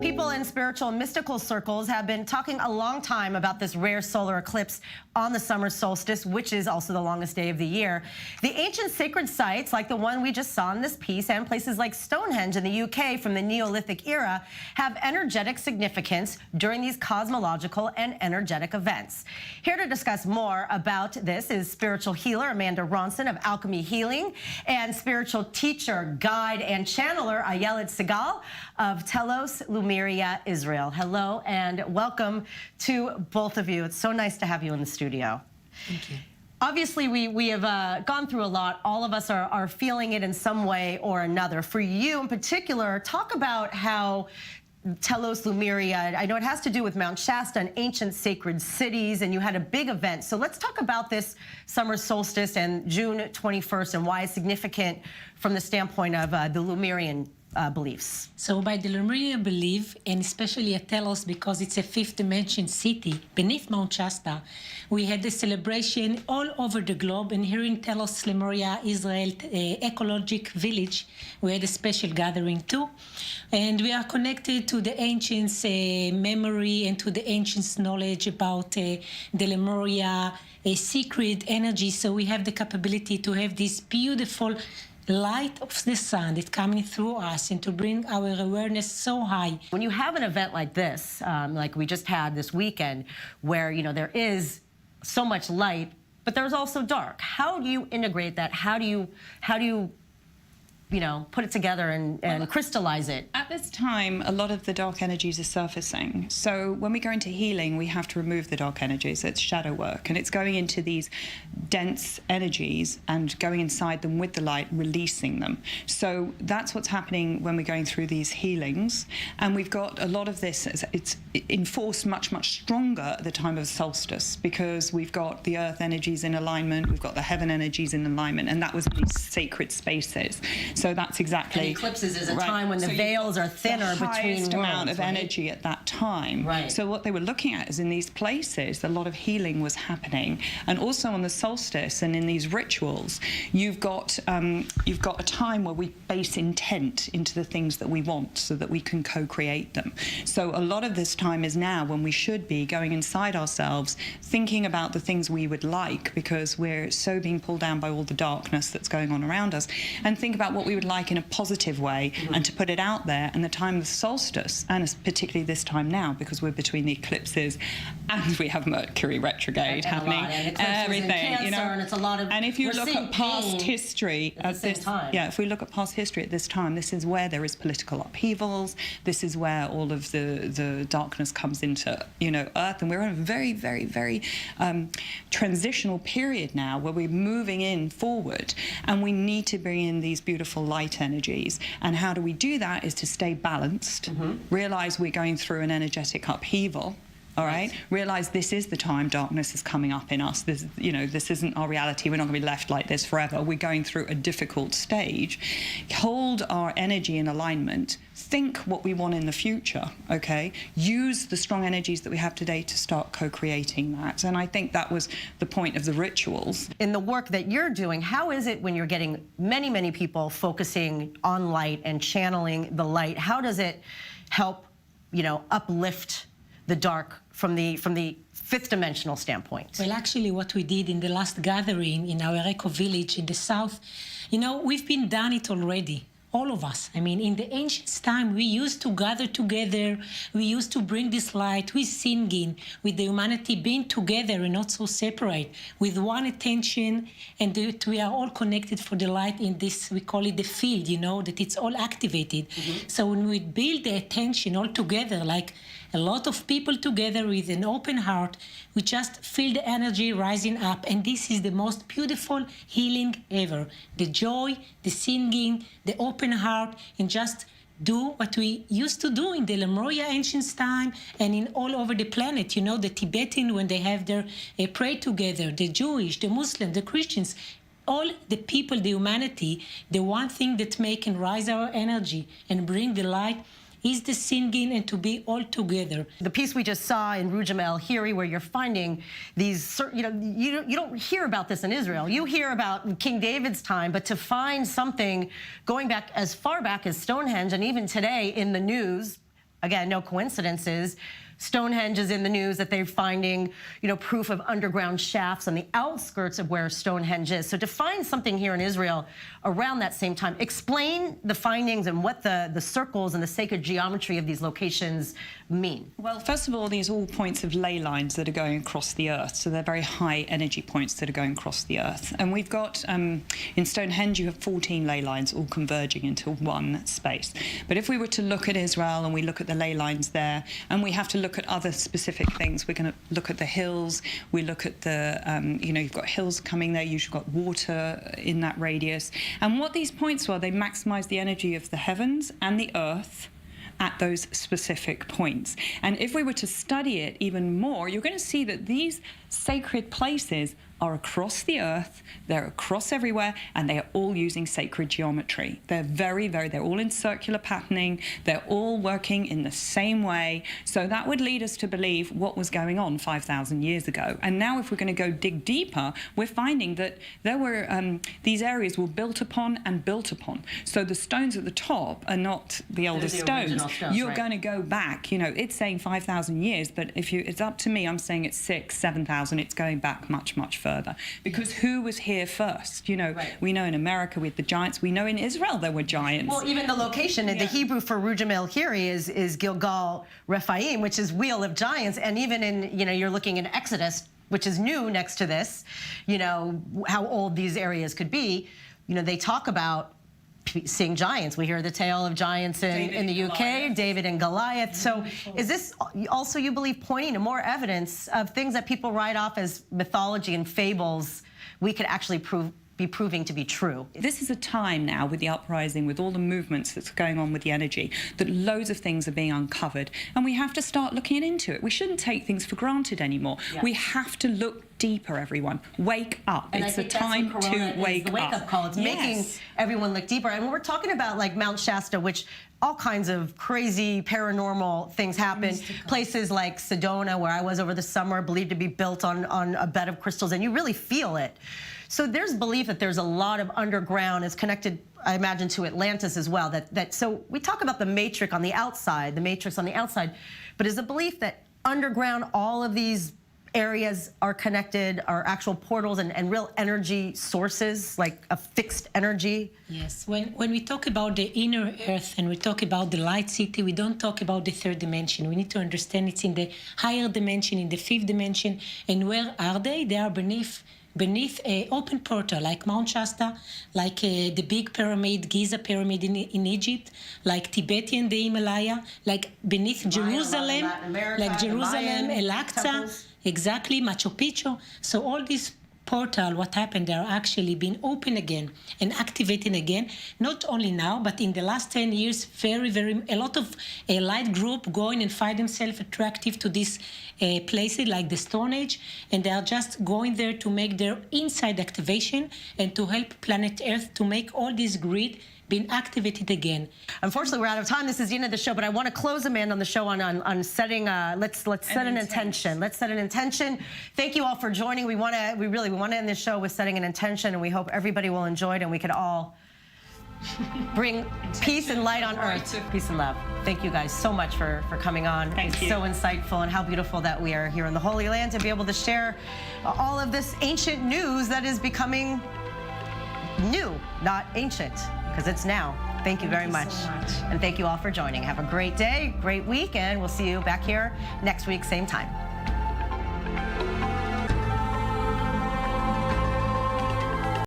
People in spiritual and mystical circles have been talking a long time about this rare solar eclipse on the summer solstice, which is also the longest day of the year. The ancient sacred sites, like the one we just saw in this piece, and places like Stonehenge in the UK from the Neolithic era, have energetic significance during these cosmological and energetic events. Here to discuss more about this is spiritual healer Amanda Ronson of Alchemy Healing and spiritual teacher, guide, and channeler Ayelet Segal of Telos Lumeria, Israel. Hello and welcome to both of you. It's so nice to have you in the studio. Thank you. Obviously, we have gone through a lot. All of us are feeling it in some way or another. For you in particular, talk about how Telos Lumeria, I know it has to do with Mount Shasta and ancient sacred cities, and you had a big event. So let's talk about this summer solstice and June 21st and why it's significant from the standpoint of the Lumerian beliefs. So by the Lemurian belief, and especially at Telos, because it's a fifth dimension city beneath Mount Shasta, we had a celebration all over the globe. And here in Telos, Lemuria, Israel, ecologic village, we had a special gathering too. And we are connected to the ancients' memory and to the ancients' knowledge about the Lemuria, a secret energy. So we have the capability to have this beautiful light of the sun that's coming through us and to bring our awareness so high. When you have an event like this, like we just had this weekend, where there is so much light, but there's also dark. How do you integrate that? How do you put it together and crystallize it? At this time, a lot of the dark energies are surfacing. So when we go into healing, we have to remove the dark energies. It's shadow work, and it's going into these dense energies and going inside them with the light, releasing them. So that's what's happening when we're going through these healings. And we've got a lot of this, it's enforced much, much stronger at the time of solstice, because we've got the earth energies in alignment, we've got the heaven energies in alignment, and that was in these sacred spaces. So that's exactly. And eclipses is a right. time when the veils are thinner the between worlds, amount of energy at that time. Right. So what they were looking at is in these places, a lot of healing was happening, and also on the solstice and in these rituals, you've got a time where we base intent into the things that we want, so that we can co-create them. So a lot of this time is now when we should be going inside ourselves, thinking about the things we would like, because we're so being pulled down by all the darkness that's going on around us, and think about what we would like in a positive way, and to put it out there. And the time of the solstice, and particularly this time now, because we're between the eclipses and we have Mercury retrograde happening, everything, and it's a lot of, and if you look at past history at this time, if we look at past history at this time, this is where there is political upheavals. This is where all of the darkness comes into Earth, and we're in a very, very, very transitional period now, where we're moving in forward, and we need to bring in these beautiful light energies. And how do we do that? Is to stay balanced, realize we're going through an energetic upheaval. All right. Realize this is the time darkness is coming up in us. This, this isn't our reality. We're not going to be left like this forever. We're going through a difficult stage. Hold our energy in alignment. Think what we want in the future. Okay. Use the strong energies that we have today to start co-creating that. And I think that was the point of the rituals. In the work that you're doing, how is it when you're getting many, many people focusing on light and channeling the light? How does it help, uplift the dark from the fifth dimensional standpoint? Well, actually, what we did in the last gathering in our eco village in the south, we've been done it already. All of us. I mean, in the ancient time, we used to gather together. We used to bring this light with singing, with the humanity being together and not so separate, with one attention, and that we are all connected for the light in this, we call it the field, that it's all activated. So when we build the attention all together, like a lot of people together with an open heart, we just feel the energy rising up. And this is the most beautiful healing ever. The joy, the singing, the open heart, and just do what we used to do in the Lemuria ancient time and in all over the planet. The Tibetan, when they have their pray together, the Jewish, the Muslim, the Christians, all the people, the humanity, the one thing that make and rise our energy and bring the light is the singing and to be all together. The piece we just saw in Rujam El Hiri, where you're finding these, you don't hear about this in Israel. You hear about King David's time, but to find something going back as far back as Stonehenge, and even today in the news, again, no coincidences. Stonehenge is in the news that they're finding, proof of underground shafts on the outskirts of where Stonehenge is. So to find something here in Israel around that same time, explain the findings and what the circles and the sacred geometry of these locations mean. Well, first of all, these are all points of ley lines that are going across the earth. So they're very high energy points that are going across the earth. And we've got, in Stonehenge, you have 14 ley lines all converging into one space. But if we were to look at Israel and we look at the ley lines there, and we have to look at other specific things, we're going to look at the hills, we look at the, you've got hills coming there, you've got water in that radius. And what these points are, they maximize the energy of the heavens and the earth at those specific points. And if we were to study it even more, you're going to see that these sacred places are across the earth, they're across everywhere, and they are all using sacred geometry. They're they're all in circular patterning, they're all working in the same way. So that would lead us to believe what was going on 5,000 years ago. And now if we're going to go dig deeper, we're finding that there were, these areas were built upon and built upon. So the stones at the top are not the oldest stones. You're going to go back, it's saying 5,000 years, but it's up to me, I'm saying it's 6,000, 7,000, it's going back much, much further. Because who was here first? We know in America with the giants, we know in Israel there were giants. Well, even the location, the Hebrew for Rujem El Hiri is Gilgal Rephaim, which is Wheel of Giants, and even in, you're looking in Exodus, which is new next to this, how old these areas could be, they talk about seeing giants. We hear the tale of giants in the UK, David and Goliath. So is this also, you believe, pointing to more evidence of things that people write off as mythology and fables we could actually be proving to be true? This is a time now with the uprising, with all the movements that's going on with the energy, that loads of things are being uncovered, and we have to start looking into it. We shouldn't take things for granted anymore. Yeah. We have to look deeper, everyone. Wake up. And it's the time to wake up. The wake-up call. It's making everyone look deeper. And when we're talking about like Mount Shasta, which all kinds of crazy paranormal things happen. Places like Sedona, where I was over the summer, believed to be built on a bed of crystals, and you really feel it. So there's belief that there's a lot of underground. It's connected, I imagine, to Atlantis as well. So we talk about the matrix on the outside, but is the belief that underground, all of these areas are connected, are actual portals and real energy sources, like a fixed energy? Yes, when we talk about the inner earth and we talk about the light city, we don't talk about the third dimension. We need to understand it's in the higher dimension, in the fifth dimension. And where are they? They are beneath an open portal, like Mount Shasta, like the big pyramid, Giza pyramid in Egypt, like Tibet and the Himalaya, like beneath Jerusalem, like Jerusalem, Al-Aqsa, exactly, Machu Picchu. So all these portal, what happened, they are actually being open again and activating again, not only now, but in the last 10 years, a lot of light group going and find themselves attractive to these places like the Stone Age, and they are just going there to make their inside activation and to help planet Earth to make all this grid being activated again. Unfortunately, we're out of time. This is the end of the show, but I want to close Amanda on the show on setting. Let's set an intention. Let's set an intention. Thank you all for joining. We really want to end this show with setting an intention, and we hope everybody will enjoy it, and we can all bring peace and light on earth. Peace and love. Thank you guys so much for coming on. Thank you. So insightful, and how beautiful that we are here in the Holy Land to be able to share all of this ancient news that is becoming new, not ancient, because it's now. Thank you very much. So much. And thank you all for joining. Have a great day, great week, and we'll see you back here next week, same time.